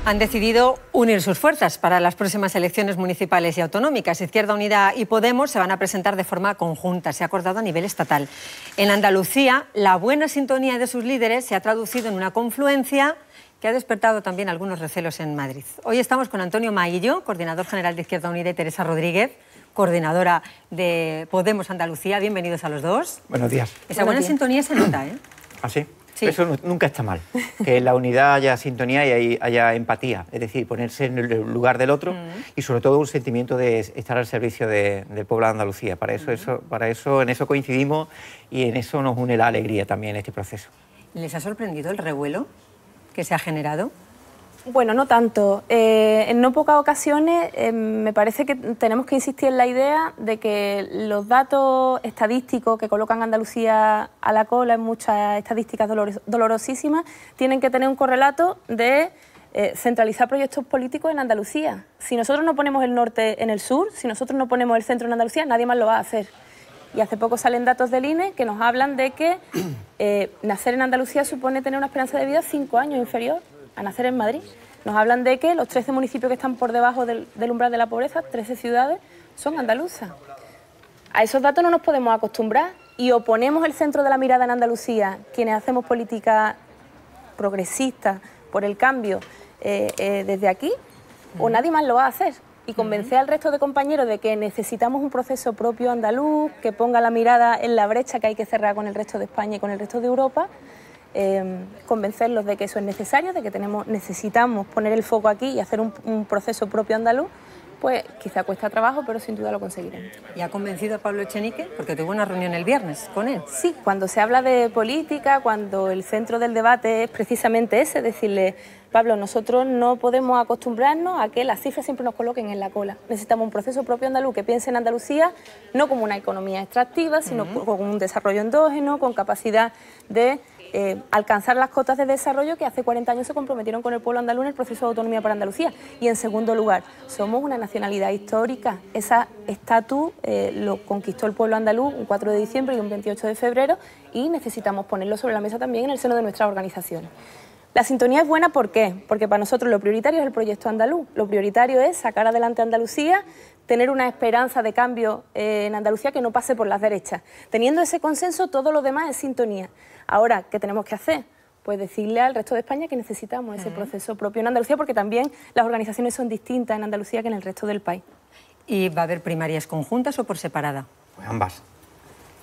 han decidido unir sus fuerzas para las próximas elecciones municipales y autonómicas. Izquierda Unida y Podemos se van a presentar de forma conjunta, se ha acordado a nivel estatal. En Andalucía, la buena sintonía de sus líderes se ha traducido en una confluencia que ha despertado también algunos recelos en Madrid. Hoy estamos con Antonio Maillo, coordinador general de Izquierda Unida, y Teresa Rodríguez, coordinadora de Podemos Andalucía. Bienvenidos a los dos. Buenos días. Esa buena sintonía se nota, ¿eh? ¿Ah, sí? Sí. Eso nunca está mal, que en la unidad haya sintonía y haya empatía, es decir, ponerse en el lugar del otro y sobre todo un sentimiento de estar al servicio del pueblo de Andalucía. Para eso, en eso coincidimos y en eso nos une la alegría también este proceso. ¿Les ha sorprendido el revuelo que se ha generado? Bueno, no tanto. En no pocas ocasiones me parece que tenemos que insistir en la idea de que los datos estadísticos que colocan a Andalucía a la cola en muchas estadísticas dolorosísimas tienen que tener un correlato de centralizar proyectos políticos en Andalucía. Si nosotros no ponemos el norte en el sur, si nosotros no ponemos el centro en Andalucía, nadie más lo va a hacer. Y hace poco salen datos del INE que nos hablan de que nacer en Andalucía supone tener una esperanza de vida 5 años inferior a nacer en Madrid. Nos hablan de que los 13 municipios que están por debajo del umbral de la pobreza, 13 ciudades, son andaluzas. A esos datos no nos podemos acostumbrar y o ponemos el centro de la mirada en Andalucía, quienes hacemos política progresista por el cambio desde aquí, o nadie más lo va a hacer. Y convencer al resto de compañeros de que necesitamos un proceso propio andaluz, que ponga la mirada en la brecha que hay que cerrar con el resto de España y con el resto de Europa, convencerlos de que eso es necesario, de que necesitamos poner el foco aquí y hacer un proceso propio andaluz, pues quizá cuesta trabajo, pero sin duda lo conseguiremos. ¿Y ha convencido a Pablo Echenique? Porque tuvo una reunión el viernes con él. Sí, cuando se habla de política, cuando el centro del debate es precisamente ese, decirle, Pablo, nosotros no podemos acostumbrarnos a que las cifras siempre nos coloquen en la cola. Necesitamos un proceso propio andaluz que piense en Andalucía no como una economía extractiva, sino con un desarrollo endógeno, con capacidad de alcanzar las cotas de desarrollo que hace 40 años se comprometieron con el pueblo andaluz en el proceso de autonomía para Andalucía. Y en segundo lugar, somos una nacionalidad histórica. Ese estatus lo conquistó el pueblo andaluz un 4 de diciembre y un 28 de febrero y necesitamos ponerlo sobre la mesa también en el seno de nuestras organizaciones. La sintonía es buena, ¿por qué? Porque para nosotros lo prioritario es el proyecto andaluz. Lo prioritario es sacar adelante a Andalucía, tener una esperanza de cambio en Andalucía que no pase por las derechas. Teniendo ese consenso, todo lo demás es sintonía. Ahora, ¿qué tenemos que hacer? Pues decirle al resto de España que necesitamos ese proceso propio en Andalucía, porque también las organizaciones son distintas en Andalucía que en el resto del país. ¿Y va a haber primarias conjuntas o por separada? Pues ambas.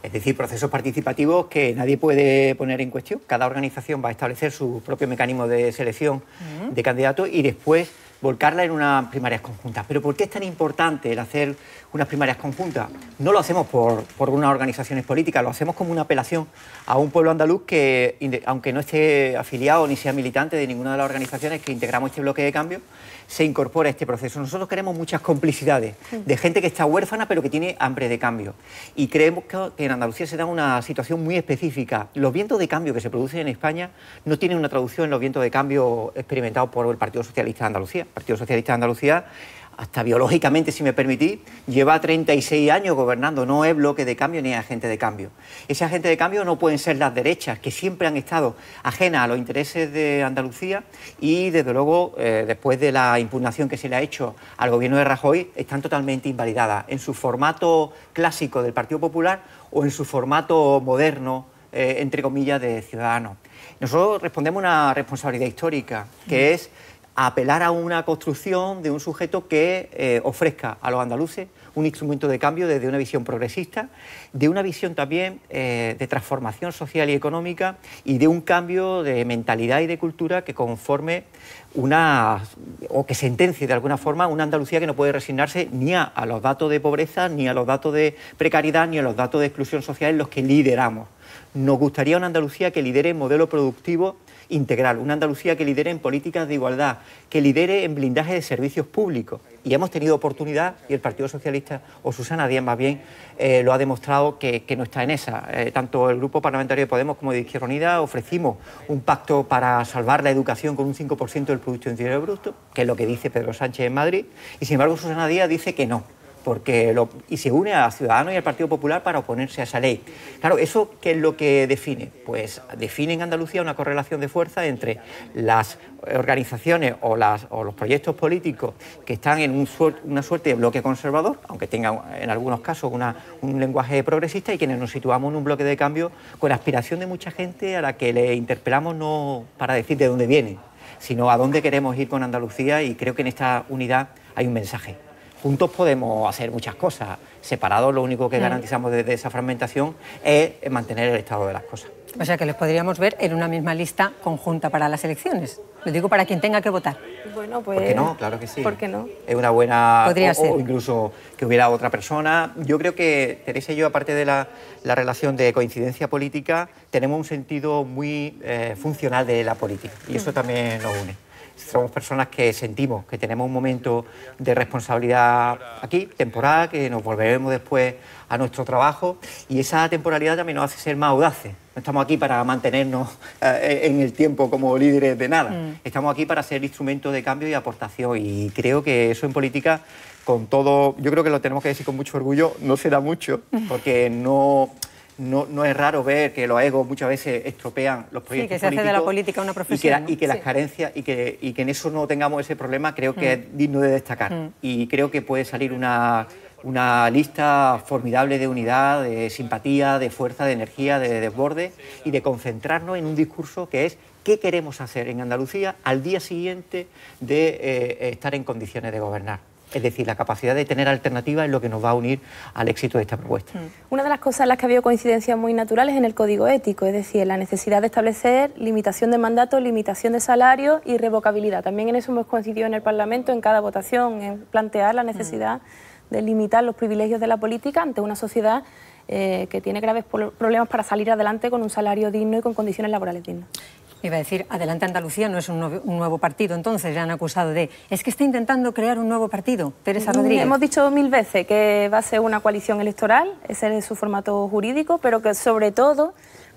Es decir, procesos participativos que nadie puede poner en cuestión. Cada organización va a establecer su propio mecanismo de selección de candidatos y después volcarla en unas primarias conjuntas. ¿Pero por qué es tan importante el hacer unas primarias conjuntas? No lo hacemos por unas organizaciones políticas, lo hacemos como una apelación a un pueblo andaluz que, aunque no esté afiliado ni sea militante de ninguna de las organizaciones que integramos este bloque de cambio, se incorpora a este proceso. Nosotros queremos muchas complicidades de gente que está huérfana pero que tiene hambre de cambio. Y creemos que en Andalucía se da una situación muy específica. Los vientos de cambio que se producen en España no tienen una traducción en los vientos de cambio experimentados por el Partido Socialista de Andalucía. El Partido Socialista de Andalucía, hasta biológicamente, si me permitís, lleva 36 años gobernando, no es bloque de cambio ni es agente de cambio. Ese agente de cambio no pueden ser las derechas, que siempre han estado ajenas a los intereses de Andalucía y, desde luego, después de la impugnación que se le ha hecho al gobierno de Rajoy, están totalmente invalidadas en su formato clásico del Partido Popular o en su formato moderno, entre comillas, de Ciudadanos. Nosotros respondemos a una responsabilidad histórica, que es apelar a una construcción de un sujeto que ofrezca a los andaluces un instrumento de cambio desde una visión progresista, de una visión también de transformación social y económica y de un cambio de mentalidad y de cultura que conforme o que sentencie de alguna forma una Andalucía que no puede resignarse ni a los datos de pobreza, ni a los datos de precariedad, ni a los datos de exclusión social en los que lideramos. Nos gustaría una Andalucía que lidere en modelo productivo integral, una Andalucía que lidere en políticas de igualdad, que lidere en blindaje de servicios públicos. Y hemos tenido oportunidad, y el Partido Socialista, o Susana Díaz más bien, lo ha demostrado que no está en esa. Tanto el Grupo Parlamentario de Podemos como de Izquierda Unida ofrecimos un pacto para salvar la educación con un 5% del Producto Interior Bruto, que es lo que dice Pedro Sánchez en Madrid, y sin embargo Susana Díaz dice que no, y se une a Ciudadanos y al Partido Popular para oponerse a esa ley. Claro, ¿eso qué es lo que define? Pues define en Andalucía una correlación de fuerza entre las organizaciones o los proyectos políticos que están en una suerte de bloque conservador, aunque tengan en algunos casos un lenguaje progresista, y quienes nos situamos en un bloque de cambio con la aspiración de mucha gente a la que le interpelamos no para decir de dónde viene, sino a dónde queremos ir con Andalucía, y creo que en esta unidad hay un mensaje. Juntos podemos hacer muchas cosas, separados lo único que garantizamos desde esa fragmentación es mantener el estado de las cosas. O sea que les podríamos ver en una misma lista conjunta para las elecciones. Lo digo para quien tenga que votar. Bueno, pues... ¿Por qué no? Claro que sí. ¿Por qué no? Es una buena... Podría ser. O incluso que hubiera otra persona. Yo creo que Teresa y yo, aparte de la relación de coincidencia política, tenemos un sentido muy funcional de la política. Y eso también nos une. Somos personas que sentimos que tenemos un momento de responsabilidad aquí, temporal, que nos volveremos después a nuestro trabajo, y esa temporalidad también nos hace ser más audaces. No estamos aquí para mantenernos en el tiempo como líderes de nada. Estamos aquí para ser instrumento de cambio y aportación, y creo que eso en política, con todo, yo creo que lo tenemos que decir con mucho orgullo, no se da mucho, porque no es raro ver que los egos muchas veces estropean los proyectos políticos. Sí, que se hace de la política una profesión. Y que las carencias, y que en eso no tengamos ese problema, creo que es digno de destacar. Y creo que puede salir una lista formidable de unidad, de simpatía, de fuerza, de energía, de desborde, y de concentrarnos en un discurso que es qué queremos hacer en Andalucía al día siguiente de estar en condiciones de gobernar. Es decir, la capacidad de tener alternativas es lo que nos va a unir al éxito de esta propuesta. Una de las cosas en las que ha habido coincidencias muy naturales en el código ético, es decir, la necesidad de establecer limitación de mandato, limitación de salario y revocabilidad. También en eso hemos coincidido en el Parlamento, en cada votación, en plantear la necesidad de limitar los privilegios de la política ante una sociedad que tiene graves problemas para salir adelante con un salario digno y con condiciones laborales dignas. Iba a decir, Adelante Andalucía no es un nuevo partido, entonces ya han acusado de... Es que está intentando crear un nuevo partido, Teresa Rodríguez. Hemos dicho 1000 veces que va a ser una coalición electoral, ese es su formato jurídico, pero que sobre todo,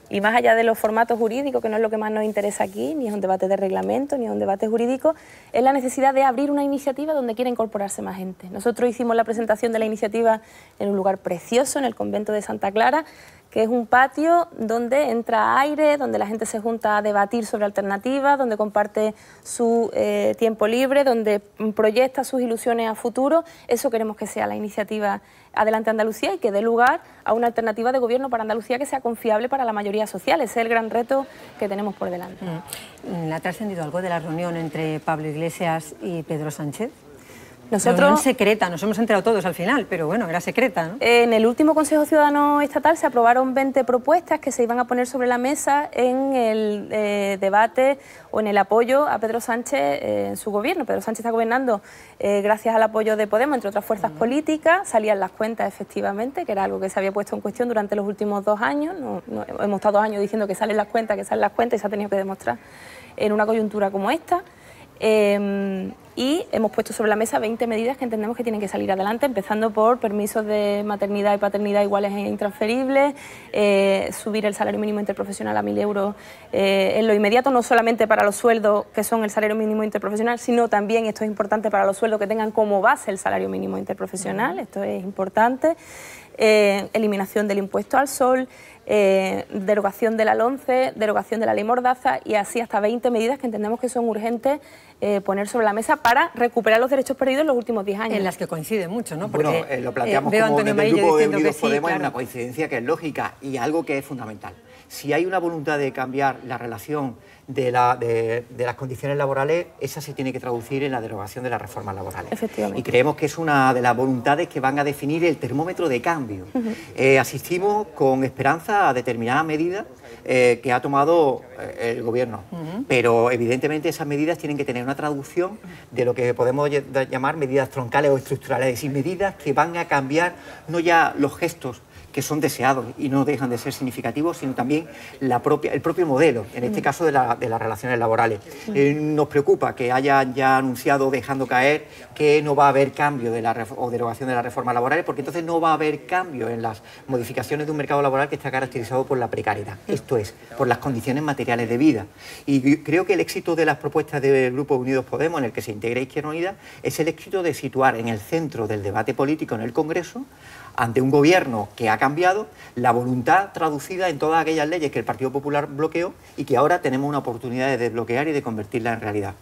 y más allá de los formatos jurídicos, que no es lo que más nos interesa aquí, ni es un debate de reglamento, ni es un debate jurídico, es la necesidad de abrir una iniciativa donde quiera incorporarse más gente. Nosotros hicimos la presentación de la iniciativa en un lugar precioso, en el convento de Santa Clara, que es un patio donde entra aire, donde la gente se junta a debatir sobre alternativas, donde comparte su tiempo libre, donde proyecta sus ilusiones a futuro. Eso queremos que sea la iniciativa Adelante Andalucía y que dé lugar a una alternativa de gobierno para Andalucía que sea confiable para la mayoría social. Ese es el gran reto que tenemos por delante. ¿Le ha trascendido algo de la reunión entre Pablo Iglesias y Pedro Sánchez? Nosotros, reunión secreta, nos hemos enterado todos al final, pero bueno, era secreta, ¿no? En el último Consejo Ciudadano Estatal se aprobaron 20 propuestas que se iban a poner sobre la mesa en el debate o en el apoyo a Pedro Sánchez en su gobierno. Pedro Sánchez está gobernando gracias al apoyo de Podemos, entre otras fuerzas políticas. Salían las cuentas, efectivamente, que era algo que se había puesto en cuestión durante los últimos 2 años. Hemos estado 2 años diciendo que salen las cuentas, y se ha tenido que demostrar en una coyuntura como esta. Y hemos puesto sobre la mesa 20 medidas que entendemos que tienen que salir adelante, empezando por permisos de maternidad y paternidad iguales e intransferibles, subir el salario mínimo interprofesional a 1.000 euros en lo inmediato, no solamente para los sueldos que son el salario mínimo interprofesional, sino también, esto es importante, para los sueldos que tengan como base el salario mínimo interprofesional, esto es importante, eliminación del impuesto al sol, derogación de la LONCE, derogación de la ley Mordaza, y así hasta 20 medidas que entendemos que son urgentes poner sobre la mesa para recuperar los derechos perdidos en los últimos 10 años. En las que coincide mucho, ¿no? Porque, bueno, lo planteamos como desde el grupo de Unidos Podemos, es una coincidencia que es lógica y algo que es fundamental. Si hay una voluntad de cambiar la relación de las condiciones laborales, esa se tiene que traducir en la derogación de las reformas laborales. Efectivamente. Y creemos que es una de las voluntades que van a definir el termómetro de cambio. Asistimos con esperanza a determinadas medidas que ha tomado el Gobierno, pero evidentemente esas medidas tienen que tener una traducción de lo que podemos llamar medidas troncales o estructurales, es decir, medidas que van a cambiar no ya los gestos que son deseados y no dejan de ser significativos, sino también el propio modelo, en este caso de las relaciones laborales. Nos preocupa que hayan ya anunciado, dejando caer, que no va a haber cambio o derogación de las reformas laborales, porque entonces no va a haber cambio en las modificaciones de un mercado laboral que está caracterizado por la precariedad, esto es, por las condiciones materiales de vida. Y creo que el éxito de las propuestas del Grupo Unidos Podemos, en el que se integra Izquierda Unida, es el éxito de situar en el centro del debate político en el Congreso, ante un gobierno que ha cambiado, la voluntad traducida en todas aquellas leyes que el Partido Popular bloqueó y que ahora tenemos una oportunidad de desbloquear y de convertirla en realidad.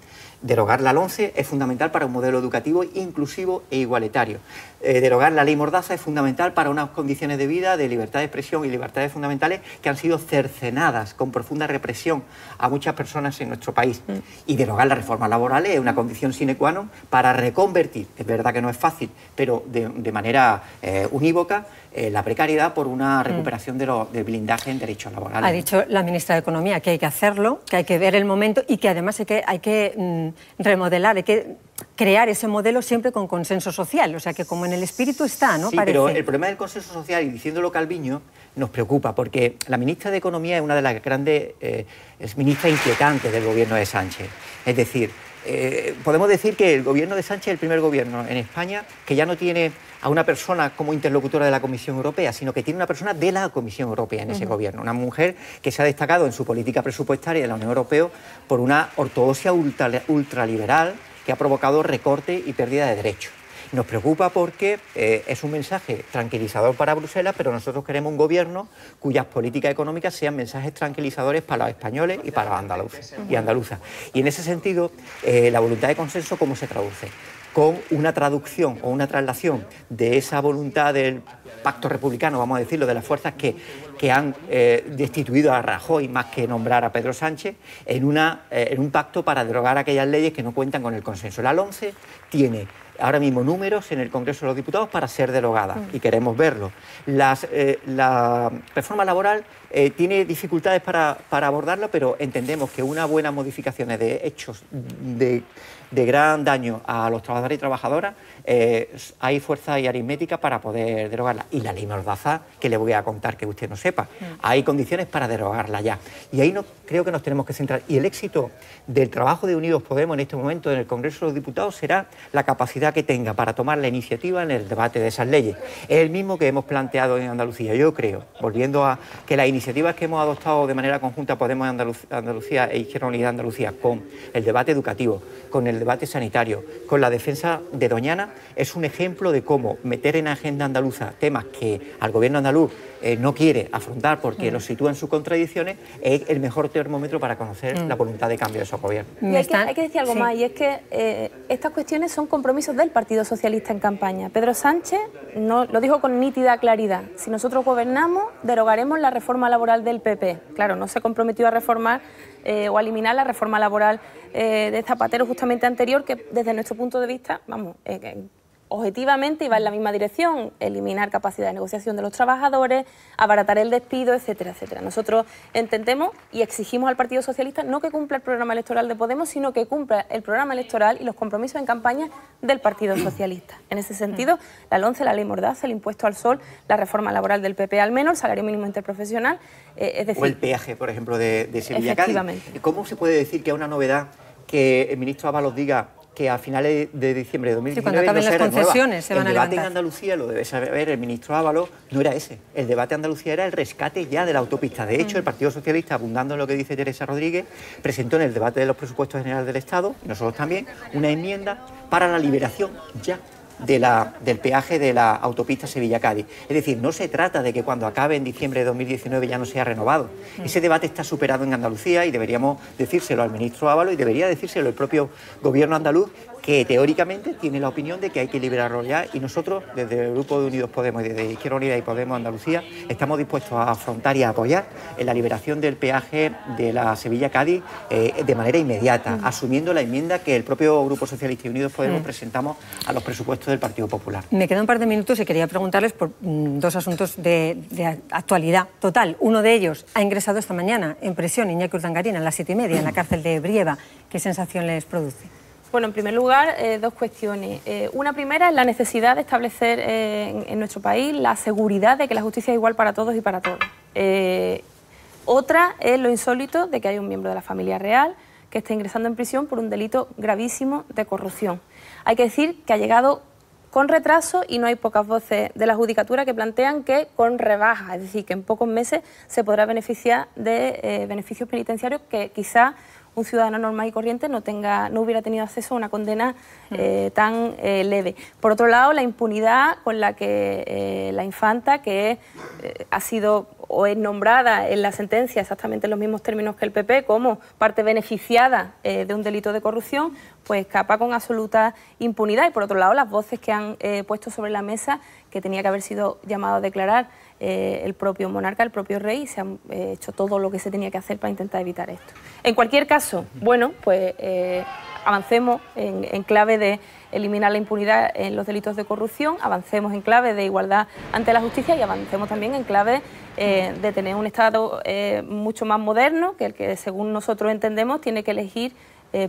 Derogar la LOMCE es fundamental para un modelo educativo inclusivo e igualitario. Derogar la ley Mordaza es fundamental para unas condiciones de vida, de libertad de expresión y libertades fundamentales que han sido cercenadas con profunda represión a muchas personas en nuestro país. Y derogar las reformas laborales es una condición sine qua non para reconvertir, es verdad que no es fácil, pero de manera unívoca, la precariedad por una recuperación del blindaje en derechos laborales. Ha dicho la ministra de Economía que hay que hacerlo, que hay que ver el momento y que además hay que remodelar, hay que crear ese modelo siempre con consenso social, o sea que como en el espíritu está, ¿no? Sí, parece. Pero el problema del consenso social, y diciéndolo Calviño, nos preocupa, porque la ministra de Economía es una de las grandes ministras inquietantes del gobierno de Sánchez. Es decir, podemos decir que el gobierno de Sánchez es el primer gobierno en España que ya no tiene a una persona como interlocutora de la Comisión Europea, sino que tiene una persona de la Comisión Europea en ese gobierno, una mujer que se ha destacado en su política presupuestaria de la Unión Europea por una ortodoxia ultraliberal que ha provocado recorte y pérdida de derechos. Nos preocupa porque es un mensaje tranquilizador para Bruselas, pero nosotros queremos un gobierno cuyas políticas económicas sean mensajes tranquilizadores para los españoles y para los andaluces y andaluzas. Y en ese sentido, la voluntad de consenso, ¿cómo se traduce? Con una traducción o una traslación de esa voluntad del pacto republicano, vamos a decirlo, de las fuerzas que han destituido a Rajoy más que nombrar a Pedro Sánchez, en un pacto para derogar aquellas leyes que no cuentan con el consenso. La LOMCE tiene ahora mismo números en el Congreso de los Diputados para ser derogada y queremos verlo. La reforma laboral tiene dificultades para abordarlo, pero entendemos que una buena modificación de hechos de gran daño a los trabajadores y trabajadoras, hay fuerza y aritmética para poder derogarla. Y la ley Mordaza, que le voy a contar que usted no sepa, hay condiciones para derogarla ya. Y ahí creo que nos tenemos que centrar. Y el éxito del trabajo de Unidos Podemos en este momento en el Congreso de los Diputados será la capacidad que tenga para tomar la iniciativa en el debate de esas leyes. Es el mismo que hemos planteado en Andalucía. Yo creo, volviendo a que las iniciativas que hemos adoptado de manera conjunta Podemos Andalucía e Izquierda Unida Andalucía, con el debate educativo, con el debate sanitario, con la defensa de Doñana, es un ejemplo de cómo meter en agenda andaluza temas que al gobierno andaluz no quiere afrontar porque los sitúa en sus contradicciones, es el mejor termómetro para conocer la voluntad de cambio de esos gobiernos. Y hay que decir algo más, y es que estas cuestiones son compromisos del Partido Socialista en campaña. Pedro Sánchez lo dijo con nítida claridad: si nosotros gobernamos, derogaremos la reforma laboral del PP. Claro, no se comprometió a reformar o a eliminar la reforma laboral de Zapatero justamente anterior, que desde nuestro punto de vista, vamos, objetivamente iba en la misma dirección: eliminar capacidad de negociación de los trabajadores, abaratar el despido, etcétera, etcétera. Nosotros entendemos y exigimos al Partido Socialista no que cumpla el programa electoral de Podemos, sino que cumpla el programa electoral y los compromisos en campaña del Partido Socialista. En ese sentido, la LOMCE, la ley Mordaza, el impuesto al sol, la reforma laboral del PP al menos, el salario mínimo interprofesional, es decir... O el peaje, por ejemplo, de Sevilla-Cádiz. ¿Cómo se puede decir que es una novedad que el ministro Ábalos diga que a finales de diciembre de 2019 cuando acaben las concesiones se van a levantar? El debate en Andalucía, lo debe saber el ministro Ábalos, no era ese. El debate en Andalucía era el rescate ya de la autopista. De hecho, el Partido Socialista, abundando en lo que dice Teresa Rodríguez, presentó en el debate de los presupuestos generales del Estado, y nosotros también, una enmienda para la liberación ya del peaje de la autopista Sevilla-Cádiz. Es decir, no se trata de que cuando acabe en diciembre de 2019 ya no sea renovado. Ese debate está superado en Andalucía y deberíamos decírselo al ministro Ábalos y debería decírselo el propio gobierno andaluz, que teóricamente tiene la opinión de que hay que liberarlo ya, y nosotros, desde el Grupo de Unidos Podemos y desde Izquierda Unida y Podemos Andalucía, estamos dispuestos a afrontar y a apoyar en la liberación del peaje de la Sevilla-Cádiz de manera inmediata, asumiendo la enmienda que el propio Grupo Socialista y Unidos Podemos presentamos a los presupuestos del Partido Popular. Me quedan un par de minutos y quería preguntarles por dos asuntos de actualidad total. Uno de ellos ha ingresado esta mañana en prisión Iñaki Urdangarín a las 7:30 en la cárcel de Brieva. ¿Qué sensación les produce? Bueno, en primer lugar, dos cuestiones. Una primera es la necesidad de establecer en nuestro país la seguridad de que la justicia es igual para todos y para todos. Otra es lo insólito de que hay un miembro de la familia real que está ingresando en prisión por un delito gravísimo de corrupción. Hay que decir que ha llegado con retraso y no hay pocas voces de la Judicatura que plantean que con rebaja, es decir, que en pocos meses se podrá beneficiar de beneficios penitenciarios que quizá un ciudadano normal y corriente no hubiera tenido acceso a una condena tan leve. Por otro lado, la impunidad con la que la infanta, que ha sido o es nombrada en la sentencia exactamente en los mismos términos que el PP como parte beneficiada de un delito de corrupción, pues escapa con absoluta impunidad. Y por otro lado, las voces que han puesto sobre la mesa que tenía que haber sido llamado a declarar el propio monarca, el propio rey, y se ha hecho todo lo que se tenía que hacer para intentar evitar esto. En cualquier caso, bueno, pues avancemos en clave de eliminar la impunidad en los delitos de corrupción, avancemos en clave de igualdad ante la justicia y avancemos también en clave de tener un Estado mucho más moderno, que el que, según nosotros entendemos, tiene que elegir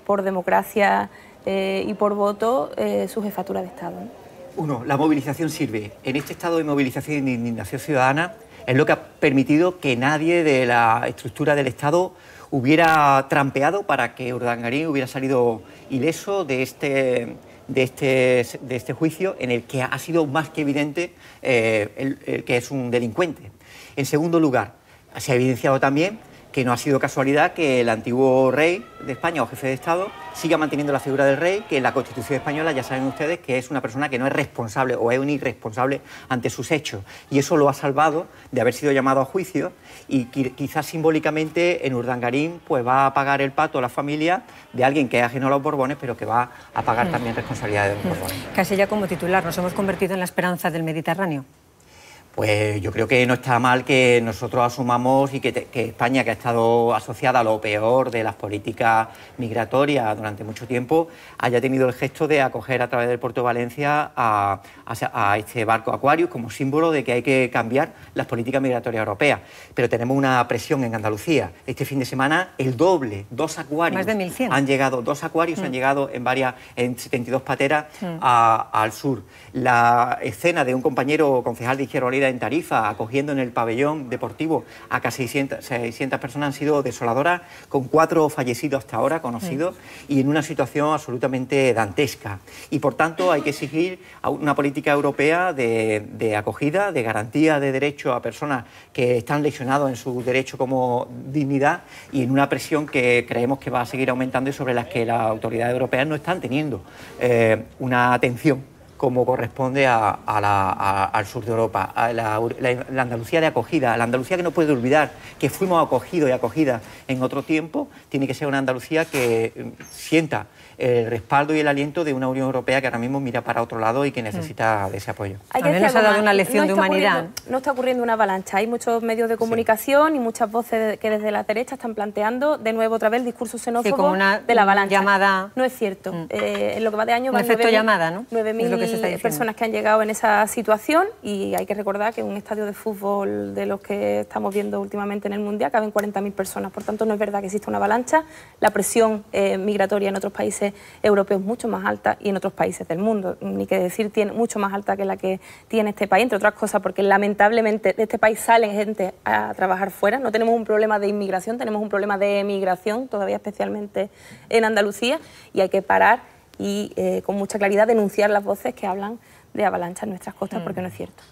por democracia y por voto su jefatura de Estado, ¿no? Uno, la movilización sirve. En este estado de movilización y de indignación ciudadana es lo que ha permitido que nadie de la estructura del Estado hubiera trampeado para que Urdangarín hubiera salido ileso de este juicio en el que ha sido más que evidente el que es un delincuente. En segundo lugar, se ha evidenciado también que no ha sido casualidad que el antiguo rey de España o jefe de Estado siga manteniendo la figura del rey, que en la Constitución española ya saben ustedes que es una persona que no es responsable o es un irresponsable ante sus hechos. Y eso lo ha salvado de haber sido llamado a juicio y quizás simbólicamente en Urdangarín pues va a pagar el pato a la familia de alguien que es ajeno a los Borbones, pero que va a pagar también responsabilidades de los Borbones. Casi ya como titular, nos hemos convertido en la esperanza del Mediterráneo. Pues yo creo que no está mal que nosotros asumamos y que España, que ha estado asociada a lo peor de las políticas migratorias durante mucho tiempo, haya tenido el gesto de acoger a través del puerto de Valencia a este barco Aquarius como símbolo de que hay que cambiar las políticas migratorias europeas. Pero tenemos una presión en Andalucía. Este fin de semana el doble, 2 Aquarius. Más de 1.100. Han llegado, 2 Aquarius han llegado en 72 pateras al sur. La escena de un compañero concejal de Izquierda Unida en Tarifa, acogiendo en el pabellón deportivo a casi 600 personas, han sido desoladoras, con 4 fallecidos hasta ahora conocidos y en una situación absolutamente dantesca. Y por tanto hay que exigir una política europea de acogida, de garantía de derecho a personas que están lesionados en su derecho como dignidad y en una presión que creemos que va a seguir aumentando y sobre las que las autoridades europeas no están teniendo una atención como corresponde al sur de Europa, a la Andalucía de acogida, la Andalucía que no puede olvidar que fuimos acogidos y acogidas en otro tiempo, tiene que ser una Andalucía que sienta el respaldo y el aliento de una Unión Europea que ahora mismo mira para otro lado y que necesita de ese apoyo. También nos ha dado una lección de humanidad. No está ocurriendo una avalancha, hay muchos medios de comunicación y muchas voces que desde la derecha están planteando de nuevo otra vez el discurso xenófobo de la avalancha. Llamada... No es cierto. En lo que va de año un efecto llamada, ¿no? 9.000 personas que han llegado en esa situación y hay que recordar que un estadio de fútbol de los que estamos viendo últimamente en el Mundial caben 40.000 personas. Por tanto, no es verdad que exista una avalancha. La presión migratoria en otros países europeos es mucho más alta y en otros países del mundo, ni que decir, tiene mucho más alta que la que tiene este país, entre otras cosas porque lamentablemente de este país salen gente a trabajar fuera. No tenemos un problema de inmigración, tenemos un problema de emigración, todavía especialmente en Andalucía, y hay que parar y con mucha claridad denunciar las voces que hablan de avalancha en nuestras costas, porque no es cierto.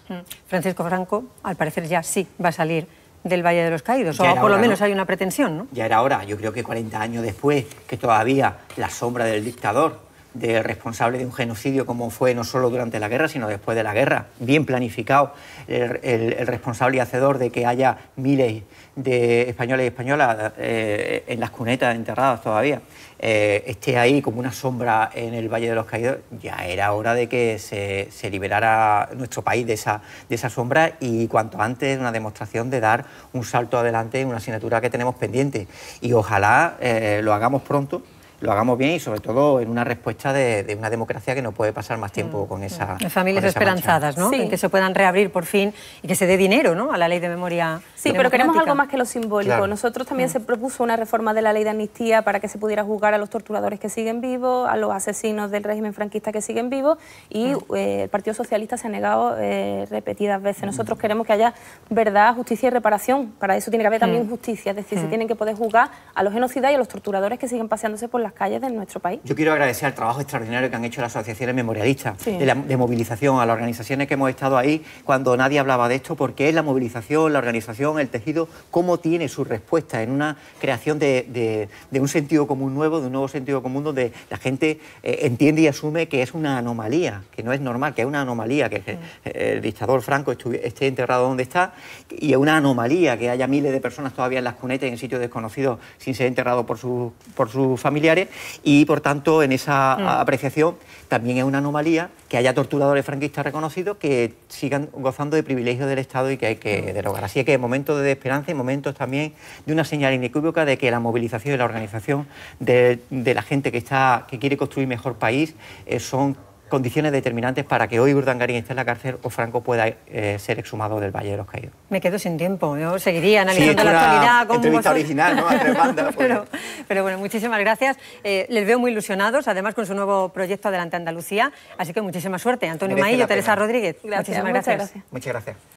Francisco Franco, al parecer ya sí va a salir del Valle de los Caídos, o por lo menos hay una pretensión, ¿no? Ya era hora. Yo creo que 40 años después, que todavía la sombra del dictador, del responsable de un genocidio como fue no solo durante la guerra, sino después de la guerra, bien planificado, el responsable y hacedor de que haya miles de españoles y españolas en las cunetas enterradas todavía, esté ahí como una sombra en el Valle de los Caídos, ya era hora de que se liberara nuestro país de esa sombra y cuanto antes una demostración de dar un salto adelante en una asignatura que tenemos pendiente. Y ojalá lo hagamos pronto lo hagamos bien y sobre todo en una respuesta de una democracia que no puede pasar más tiempo con esa... Familias con esa esperanzadas, ¿no? Sí. En que se puedan reabrir por fin y que se dé dinero, ¿no?, a la ley de memoria. Sí, pero queremos democrática. algo más que lo simbólico. Claro. Nosotros también se propuso una reforma de la ley de amnistía para que se pudiera juzgar a los torturadores que siguen vivos, a los asesinos del régimen franquista que siguen vivos, y el Partido Socialista se ha negado repetidas veces. Nosotros queremos que haya verdad, justicia y reparación. Para eso tiene que haber también justicia, es decir, se tienen que poder juzgar a los genocidas y a los torturadores que siguen paseándose por las calles de nuestro país. Yo quiero agradecer el trabajo extraordinario que han hecho las asociaciones memorialistas, Sí. de movilización, a las organizaciones que hemos estado ahí cuando nadie hablaba de esto, porque es la movilización, la organización, el tejido, cómo tiene su respuesta en una creación de un sentido común nuevo, de un nuevo sentido común donde la gente entiende y asume que es una anomalía, que no es normal, que es una anomalía, que el dictador Franco esté enterrado donde está, y es una anomalía que haya miles de personas todavía en las cunetas, en sitios desconocidos, sin ser enterrados por sus familiares, y por tanto en esa apreciación también es una anomalía que haya torturadores franquistas reconocidos que sigan gozando de privilegios del Estado y que hay que derogar. Así que momentos de esperanza y momentos también de una señal inequívoca de que la movilización y la organización de la gente que quiere construir mejor país son condiciones determinantes para que hoy Urdangarín esté en la cárcel o Franco pueda ser exhumado del Valle de los Caídos. Me quedo sin tiempo, yo seguiría analizando sí, la actualidad con entrevista vosotros. original, ¿no? A tres bandas, pues. pero bueno, muchísimas gracias. Les veo muy ilusionados, además con su nuevo proyecto Adelante Andalucía, así que muchísima suerte. Antonio Merece Maillo, la Teresa pena. Rodríguez, Gracias, muchísimas muchas gracias. gracias. Muchas gracias.